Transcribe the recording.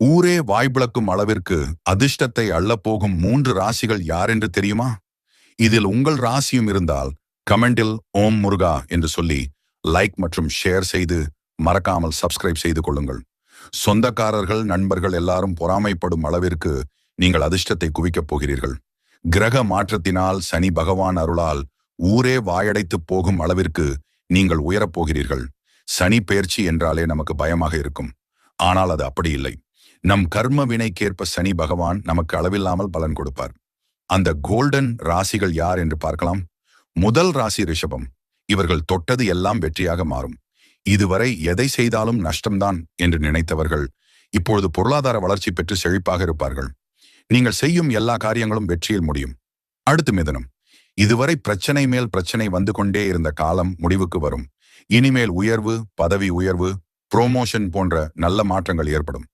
ஊரே வாய்பிளக்கும் அளவிற்கு அதிர்ஷ்டத்தை அள்ளப்போகும் 3 ராசிகள் யார் என்று தெரியுமா? இதில் உங்கள் ராசியும் இருந்தால் கமெண்டில் ஓம் முருகா என்று சொல்லி லைக் மற்றும் ஷேர் செய்து மறக்காமல் சப்ஸ்கிரைப் செய்து கொள்ளுங்கள். சொந்தக்காரர்கள் நண்பர்கள் எல்லாரும் பொறாமைப்படும் அளவிற்கு நீங்கள் அதிர்ஷ்டத்தை குவிக்கப் போகிறீர்கள். கிரக மாற்றத்தினால் சனி பகவான் அருளால் ஊரே வாயடைத்து போகும் அளவிற்கு நீங்கள் உயரப் போகிறீர்கள். சனி பெயர்ச்சி என்றாலே நமக்கு பயமாக இருக்கும். ஆனால் அது அப்படி இல்லை. நம் கர்ம வினைக்கேற்ப சனி பகவான் நமக்கு அளவில்லாமல் பலன் கொடுப்பார். அந்த கோல்டன் ராசிகள் யார் என்று பார்க்கலாம். முதல் ராசி ரிஷபம். இவர்கள் தொட்டது எல்லாம் வெற்றியாக மாறும். இதுவரை எதை செய்தாலும் நஷ்டம்தான் என்று நினைத்தவர்கள் இப்பொழுது பொருளாதார வளர்ச்சி பெற்று செழிப்பாக இருப்பார்கள். நீங்கள் செய்யும் எல்லா காரியங்களும் வெற்றியில் முடியும். அடுத்து மிதுனம். இதுவரை பிரச்சனை மேல் பிரச்சனை வந்து கொண்டே இருந்த காலம் முடிவுக்கு வரும். இனிமேல் உயர்வு, பதவி உயர்வு, புரோமோஷன் போன்ற நல்ல மாற்றங்கள் ஏற்படும்.